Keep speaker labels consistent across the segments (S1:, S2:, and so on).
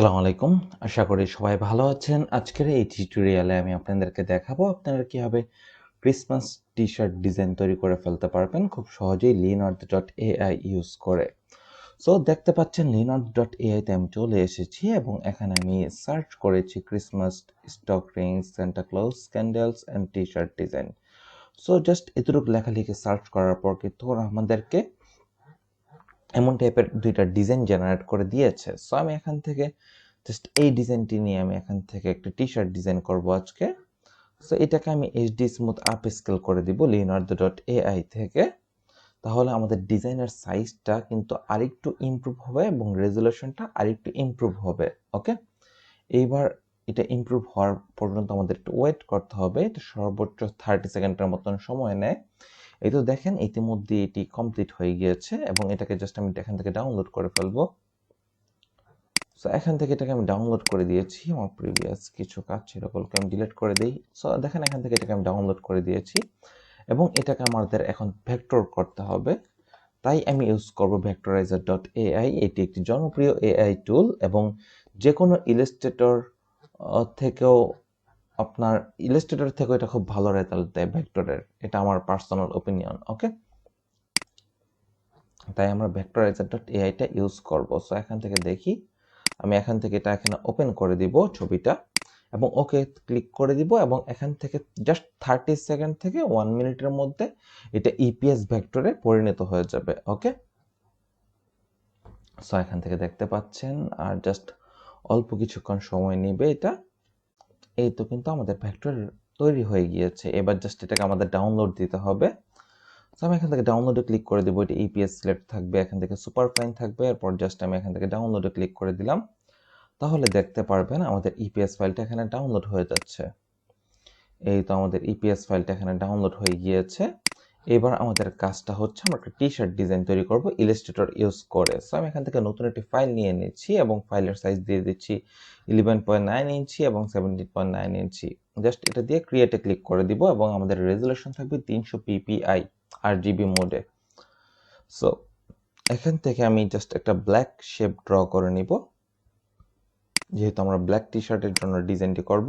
S1: আসসালামু আলাইকুম। আশা করি সবাই ভালো আছেন। আজকের এই টিউটোরিয়ালে আমি আপনাদেরকে দেখাবো আপনারা কিভাবে ক্রিসমাস টি-শার্ট ডিজাইন তৈরি করে ফেলতে পারবেন খুব সহজেই Leonardo.ai ইউজ করে। সো দেখতে পাচ্ছেন Leonardo.ai তে আমি চলে এসেছি এবং এখানে আমি সার্চ করেছি Christmas stock rings, Santa Claus candles and t-shirt design. So just এতটুকু লেখালেখি সার্চ করার পর কিন্তু ওরা আমাদেরকে এমন টাইপের দুইটা ডিজাইন জেনারেট করে দিয়েছে। সো আমি এখান থেকে জাস্ট এই ডিজাইনটি নিয়ে আমি এখান থেকে একটা টি-শার্ট ডিজাইন করব আজকে। সো এটাকে আমি এইচডি স্মুথ আপ স্কেল করে দিব Leonardo.ai থেকে। তাহলে আমাদের ডিজাইনের সাইজটা কিন্তু আরেকটু ইমপ্রুভ হবে এবং রেজোলিউশনটা আরেকটু ইমপ্রুভ হবে। ওকে, এইবার এটা ইমপ্রুভ হওয়ার পর্যন্ত আমাদের একটু ওয়েট করতে হবে। এটা সর্বোচ্চ 30 সেকেন্ডের মতন সময় নেয়। এই তো দেখেন ইতিমধ্যে এটি কমপ্লিট হয়ে গিয়েছে এবং এটাকে জাস্ট আমি এখান থেকে ডাউনলোড করে ফেলবো। সো এখান থেকে এটাকে আমি ডাউনলোড করে দিয়েছি। আমার প্রিভিয়াস কিছু কাজ ছিল, ওগুলোকে আমি ডিলিট করে দিই। সো দেখেন এখান থেকে এটাকে আমি ডাউনলোড করে দিয়েছি এবং এটাকে আমাদের এখন ভেক্টর করতে হবে। তাই আমি ইউজ করব vectorizer.ai। এটি একটি জনপ্রিয় এআই টুল এবং যে কোনো ইলাস্ট্রেটর থেকেও আপনার ইলাস্ট্রেটর থেকেও এটা খুব ভালো রেজাল্ট দেয় ভেক্টরের। এটা আমার পার্সোনাল ওপিনিয়ন। ওকে, তাই আমরা vectorizer.ai টা ইউজ করব। সো এখান থেকে দেখি, আমি এখান থেকে এটা এখানে ওপেন করে দিব ছবিটা এবং ওকে ক্লিক করে দিব এবং এখান থেকে জাস্ট 30 সেকেন্ড থেকে 1 মিনিটের মধ্যে এটা ইপিএস ভেক্টরে পরিণত হয়ে যাবে। ওকে, সো এখান থেকে দেখতে পাচ্ছেন আর জাস্ট অল্প কিছুক্ষণ সময় নেবে এটা। এই তো কিন্তু আমাদের ভেক্টর তৈরি হয়ে গিয়েছে। এবার জাস্ট এটাকে আমাদের ডাউনলোড দিতে হবে। সো আমি এখান থেকে ডাউনলোডে ক্লিক করে দেবো। এটা ইপিএস সিলেক্ট থাকবে, এখান থেকে সুপার ফাইন থাকবে। এরপর জাস্ট আমি এখান থেকে ডাউনলোডে ক্লিক করে দিলাম। তাহলে দেখতে পারবেন আমাদের ইপিএস ফাইলটা এখানে ডাউনলোড হয়ে যাচ্ছে। এই তো আমাদের ইপিএস ফাইলটা এখানে ডাউনলোড হয়ে গিয়েছে। এবার আমাদের কাজটা হচ্ছে আমরা একটা টি-শার্ট ডিজাইন তৈরি করব ইলাস্ট্রেটর ইউজ করে। সো আমি এখান থেকে নতুন একটি ফাইল নিয়ে নিচ্ছি এবং ফাইলের সাইজ দিয়ে দিচ্ছি 11.9 ইঞ্চি এবং 17.9 ইঞ্চি। জাস্ট এটা দিয়ে ক্রিয়েটে ক্লিক করে দিব এবং আমাদের রেজোলিউশন থাকবে 300 পিপিআই আরজিবি মোডে। সো এখান থেকে আমি জাস্ট একটা ব্ল্যাক শেপ ড্র করে নিব, যেহেতু আমরা ব্ল্যাক টি শার্টের জন্য ডিজাইনটি করব।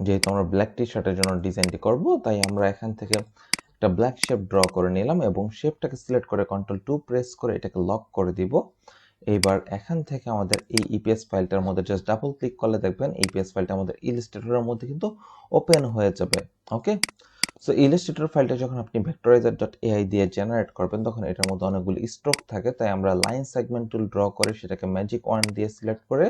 S1: যেহেতু আমরা ব্ল্যাক টি শার্টের জন্য ডিজাইনটি করব, তাই আমরা এখান থেকে একটা ব্ল্যাক শেপ ড্র করে নিলাম এবং শেপটাকে সিলেক্ট করে Ctrl+2 প্রেস করে এটাকে লক করে দিব। এইবার এখান থেকে আমাদের এই ইপিএস ফাইলটার মধ্যে জাস্ট ডাবল ক্লিক করলে দেখবেন ইপিএস ফাইলটা আমাদের ইলাস্ট্রেটরের মধ্যে কিন্তু ওপেন হয়ে যাবে। ওকে, সো ইলাস্ট্রেটর ফাইলটা যখন আপনি vectorizer.ai দিয়ে জেনারেট করবেন তখন এটার মধ্যে অনেকগুলো স্ট্রোক থাকে, তাই আমরা লাইন সেগমেন্ট টুল ড্র করে সেটাকে ম্যাজিক ওয়ান দিয়ে সিলেক্ট করে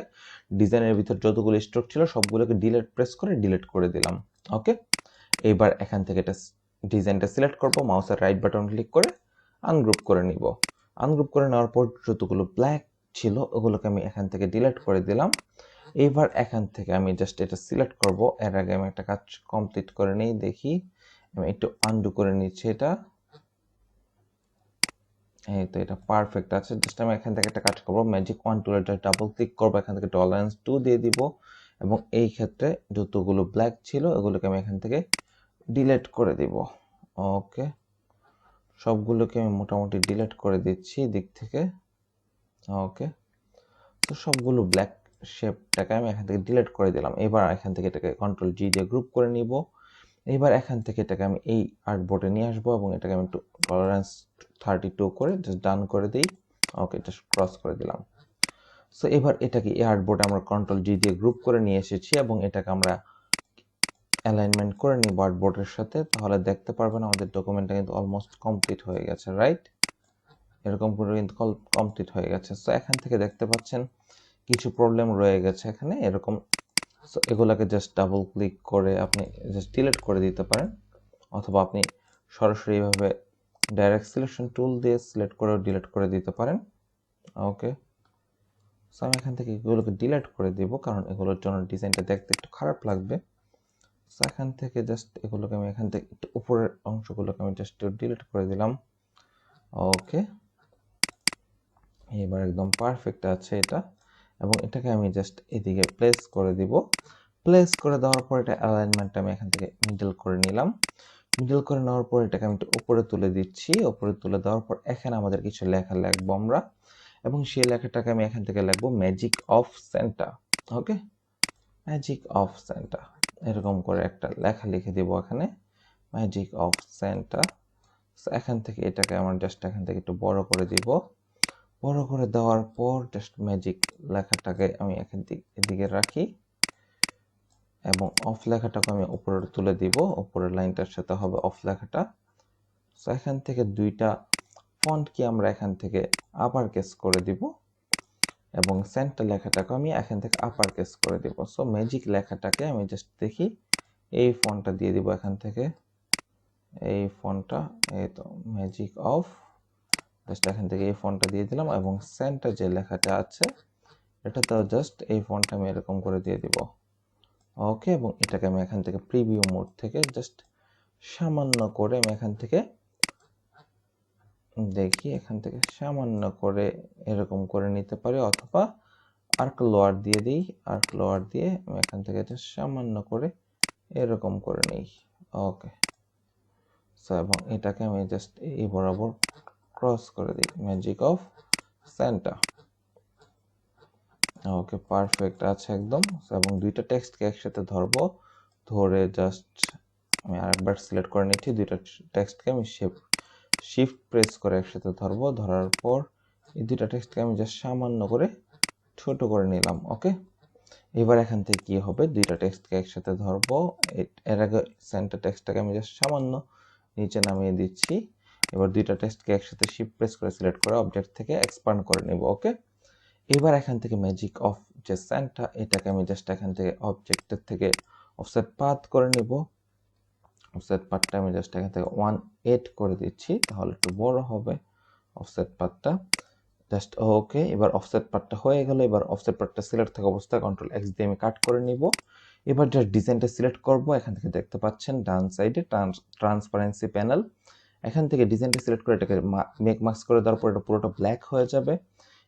S1: ডিজাইনের ভিতর যতগুলো স্ট্রোক ছিল সবগুলোকে ডিলিট প্রেস করে ডিলিট করে দিলাম। ওকে, এইবার এখান থেকে এটা ডিজাইনটা সিলেক্ট করব, মাউসের রাইট বাটন ক্লিক করে আনগ্রুপ করে নিব। আনগ্রুপ করে নেওয়ার পর যতগুলো ব্ল্যাক ছিল ওগুলোকে আমি এখান থেকে ডিলিট করে দিলাম। এইবার এখান থেকে আমি জাস্ট এটা সিলেক্ট করব। এর আগে আমি একটা কাজ কমপ্লিট করে নেই, দেখি আমি একটু আনডু করে নিচ্ছি এটা। এই তো এটা পারফেক্ট আছে। জাস্ট আমি এখান থেকে একটা কাজ করব, ম্যাজিক ওয়ান টুলে জাস্ট ডাবল ক্লিক করব, এখান থেকে টলারেন্স 2 দিয়ে দিব এবং এই ক্ষেত্রে যতগুলো ব্ল্যাক ছিল ওগুলোকে আমি এখান থেকে ডিলিট করে দিব। ওকে, সবগুলোকে আমি মোটামুটি ডিলিট করে দিচ্ছি দিক থেকে। ওকে, তো সবগুলো ব্ল্যাক শেপটাকে আমি এখান থেকে ডিলিট করে দিলাম। এবার এখান থেকে এটাকে Ctrl+G দিয়ে গ্রুপ করে নিব। এইবার এখান থেকে এটাকে আমি এই আর্টবোর্ডে নিয়ে আসবো এবং এটাকে আমি একটু টলারেন্স 32 করে জাস্ট ডান করে দিই। ওকে, জাস্ট ক্রস করে দিলাম। সো এবার এটাকে এই আর্টবোর্ডে আমরা Ctrl+G দিয়ে গ্রুপ করে নিয়ে এসেছি এবং এটাকে আমরা অ্যালাইনমেন্ট করে নিব আর্টবোর্ডের সাথে। তাহলে দেখতে পারবেন আমাদের ডকুমেন্টটা কিন্তু অলমোস্ট কমপ্লিট হয়ে গেছে, রাইট? এরকম করে কিন্তু কমপ্লিট হয়ে গেছে। সো এখান থেকে দেখতে পাচ্ছেন কিছু প্রবলেম রয়ে গেছে এখানে এরকম। সো এগুলাকে জাস্ট ডাবল ক্লিক করে আপনি জাস্ট ডিলিট করে দিতে পারেন, অথবা আপনি সরাসরি এইভাবে ডাইরেক্ট সিলেকশন টুল দিয়ে সিলেক্ট করে ডিলিট করে দিতে পারেন। ওকে, সো আমি এখান থেকে এগুলোকে ডিলিট করে দিব কারণ এগুলোর জন্য ডিজাইনটা দেখতে একটু খারাপ লাগবে। সো এখান থেকে জাস্ট এগুলোকে আমি এখান থেকে একটু উপরের অংশগুলোকে আমি জাস্ট ডিলিট করে দিলাম। ওকে, এবার একদম পারফেক্ট আছে এটা এবং এটাকে আমি জাস্ট এদিকে প্লেস করে দিব। প্লেস করে দেওয়ার পর এটা অ্যালাইনমেন্টটা আমি এখান থেকে মিডল করে নিলাম। মিডল করে নেওয়ার পর এটাকে আমি একটু উপরে তুলে দিচ্ছি। উপরে তুলে দেওয়ার পর এখানে আমাদের কিছু লেখা লিখবো আমরা এবং সেই লেখাটাকে আমি এখান থেকে লিখবো magic of Santa. Okay, magic of Santa, এরকম করে একটা লেখা লিখে দিব এখানে, ম্যাজিক অফ সেন্টা। এখান থেকে এটাকে আমার জাস্ট এখান থেকে একটু বড় করে দিব। বড় করে দেওয়ার পর জাস্ট ম্যাজিক লেখাটাকে আমি এখান থেকে এদিকে রাখি এবং অফ লেখাটাকে আমি উপরে তুলে দিব, উপরের লাইনটার সাথে হবে অফ লেখাটা। সো এখান থেকে দুইটা ফন্ট কি আমরা এখান থেকে আপার কেস করে দিব এবং সেন্টার লেখাটাকে আমি এখান থেকে আপার কেস করে দিব। সো ম্যাজিক লেখাটাকে আমি জাস্ট দেখি এই ফন্টটা দিয়ে দিব এখান থেকে, এই ফন্টটা, এই তো ম্যাজিক অফ, জাস্ট এখান থেকে এই ফন্টটা দিয়ে দিলাম এবং সেন্টার যে লেখাটা আছে এটাতেও জাস্ট এই ফন্টটা আমি এরকম করে দিয়ে দিব। ওকে, এবং এটাকে আমি এখান থেকে প্রিভিউ মোড থেকে জাস্ট সামান্য করে আমি এখান থেকে দেখি, এখান থেকে সামান্য করে এরকম করে নিতে পারি, অথবা আর্ক লোয়ার দিয়ে দিই, আর্ক লোয়ার দিয়ে আমি এখান থেকে জাস্ট সামান্য করে এরকম করে নিই। ওকে, সো এবং এটাকে আমি জাস্ট এই বরাবর ক্রস করে দিই, magic of Santa. Okay, perfect আছে একদম। এবং দুইটা টেক্সটকে একসাথে ধরবো, ধরে জাস্ট আমি আরেকবার সিলেক্ট করে নিচ্ছি, দুইটা টেক্সটকে আমি শিফট প্রেস করে একসাথে ধরবো, ধরার পর এই দুইটা টেক্সটকে আমি জাস্ট সামান্য করে ছোট করে নিলাম। ওকে, এবার এখান থেকে কি হবে, দুইটা টেক্সটকে একসাথে ধরবো, এর আগে সেন্টার টেক্সটটাকে আমি জাস্ট সামান্য নিচে নামিয়ে দিচ্ছি। এবার দুইটা টেক্সটকে একসাথে শিফট প্রেস করে সিলেক্ট করে অবজেক্ট থেকে এক্সপান্ড করে নিব। ওকে, এবার এখান থেকে ম্যাজিক অফ যে সেন্টা, এটাকে আমি জাস্ট এখান থেকে অবজেক্টের থেকে অফসেট পাথ করে নিব। অফসেট পাথটা আমি জাস্ট এখান থেকে 1.8 করে দিচ্ছি, তাহলে একটু বড় হবে অফসেট পাথটা। জাস্ট ওকে, এবার অফসেট পাথটা হয়ে গেল। এবার অফসেট পাথটা সিলেক্ট থাকা অবস্থায় কন্ট্রোল এক্স দিয়ে আমি কাট করে নিব। এবার জাস্ট ডিজাইনটা সিলেক্ট করব, এখান থেকে দেখতে পাচ্ছেন ডান সাইডে ট্রান্সপারেন্সি প্যানেল, এখান থেকে ডিজাইনটা সিলেক্ট করে এটাকে মেক মাস্ক করে দেওয়ার পর এটা পুরোটা ব্ল্যাক হয়ে যাবে।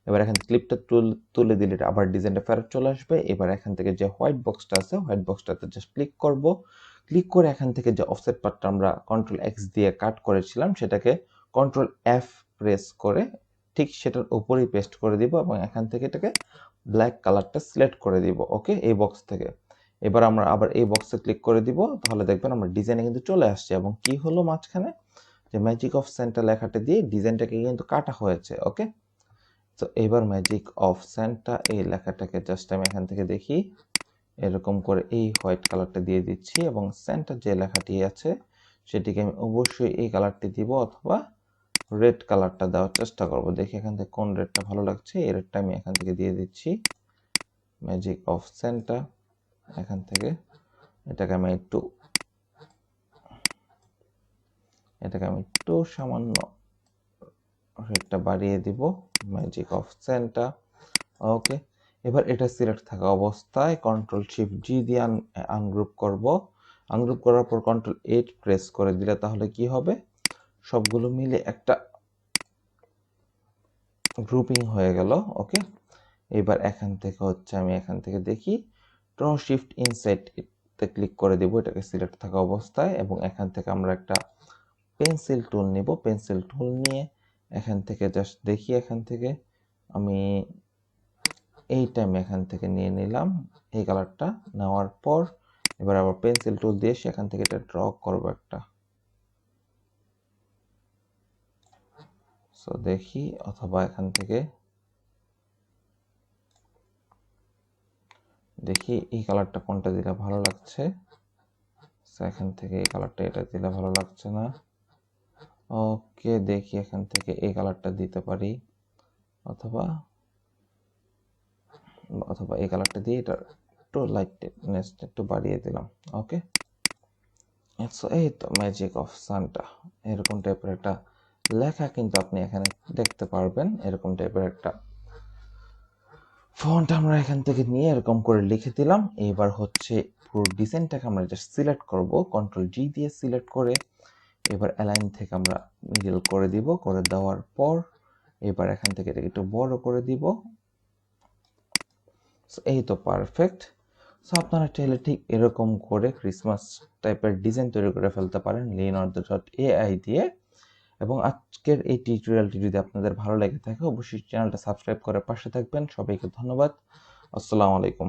S1: এবার এখান থেকে ক্লিপটা তুলে দিলে আবার ডিজাইনটা ফেরত চলে আসবে। এবার এখান থেকে যে হোয়াইট বক্সটা আছে, হোয়াইট বক্সটাতে জাস্ট ক্লিক করব, ক্লিক করে এখান থেকে যে অফসেট পার্টটা আমরা কন্ট্রোল এক্স দিয়ে কাট করেছিলাম সেটাকে কন্ট্রোল এফ প্রেস করে ঠিক সেটার উপরেই পেস্ট করে দিব এবং এখান থেকে এটাকে ব্ল্যাক কালারটা সিলেক্ট করে দিব। ওকে, এই বক্স থেকে এবার আমরা আবার এই বক্সে ক্লিক করে দিব, তাহলে দেখবেন আমরা ডিজাইনে কিন্তু চলে আসছে। এবং কি হলো মাঝখানে যে ম্যাজিক অফ সেন্টার লেখাটা দিয়ে ডিজাইনটাকে কিন্তু কাটা হয়েছে। ওকে, তো এবার ম্যাজিক অফ সেন্টার এই লেখাটাকে জাস্ট আমি এখান থেকে দেখি এরকম করে এই হোয়াইট কালারটা দিয়ে দিচ্ছি এবং সেন্টার যে লেখাটি আছে সেটিকে আমি অবশ্যই এই কালারটি দিব, অথবা রেড কালারটা দেওয়ার চেষ্টা করব। দেখি এখান থেকে কোন রেডটা ভালো লাগছে, এই রেডটা আমি এখান থেকে দিয়ে দিচ্ছি। ম্যাজিক অফ সেন্টার, এখান থেকে এটাকে আমি একটু সামান্য রেডটা বাড়িয়ে দিব, ম্যাজিক অফ সেন্টার। ওকে, এবার এটা সিলেক্ট থাকা অবস্থায় কন্ট্রোল শিফট জি দিয়ে আনগ্রুপ করব। আনগ্রুপ করার পর কন্ট্রোল 8 প্রেস করে দিলে তাহলে কি হবে, সবগুলো মিলে একটা গ্রুপিং হয়ে গেল। ওকে, এবার এখান থেকে হচ্ছে আমি এখান থেকে দেখি ড্র শিফট ইনসাইড তে ক্লিক করে দেব এটাকে সিলেক্ট থাকা অবস্থায়, এবং এখান থেকে আমরা একটা পেন্সিল টুল নিব। পেন্সিল টুল নিয়ে এখান থেকে জাস্ট দেখি, এখান থেকে আমি এইটা আমি এখান থেকে নিয়ে নিলাম, এই কালারটা নেওয়ার পর এবার আবার পেন্সিল টুল দিয়ে সেখান থেকে এটা ড্র করব একটা। সো দেখি, অথবা এখান থেকে দেখি এই কালারটা কোনটা দিলে ভালো লাগছে। সো এখান থেকে এই কালারটা, এটা দিলে ভালো লাগছে না। ওকে, দেখি এখান থেকে এই কালারটা দিতে পারি, অথবা এই কালারটা দিয়ে এটা একটু লাইটনেস একটু বাড়িয়ে দিলাম। ওকে, সো এই তো ম্যাজিক অফ সানটা, এরকম টাইপের একটা লেখা কিন্তু আপনি এখানে দেখতে পারবেন। এরকম টাইপের একটা ফন্ট আমরা এখান থেকে নিয়ে এরকম করে লিখে দিলাম। এবার হচ্ছে পুরো ডিজাইনটাকে আমরা জাস্ট সিলেক্ট করব, কন্ট্রোল জি দিয়ে সিলেক্ট করে এবার অ্যালাইন থেকে আমরা মিডল করে দিব, করে দেওয়ার পর এবার এখান থেকে এটাকে একটু বড় করে দিব। সো এই তো পারফেক্ট। সো আপনারা চাইলে ঠিক এরকম করে ক্রিসমাস টাইপের ডিজাইন তৈরি করে ফেলতে পারেন লিওনার্দো.এআই দিয়ে। এবং আজকের এই টিউটোরিয়ালটি যদি আপনাদের ভালো লেগে থাকে অবশ্যই চ্যানেলটা সাবস্ক্রাইব করে পাশে থাকবেন। সবাইকে ধন্যবাদ। আসসালামু আলাইকুম।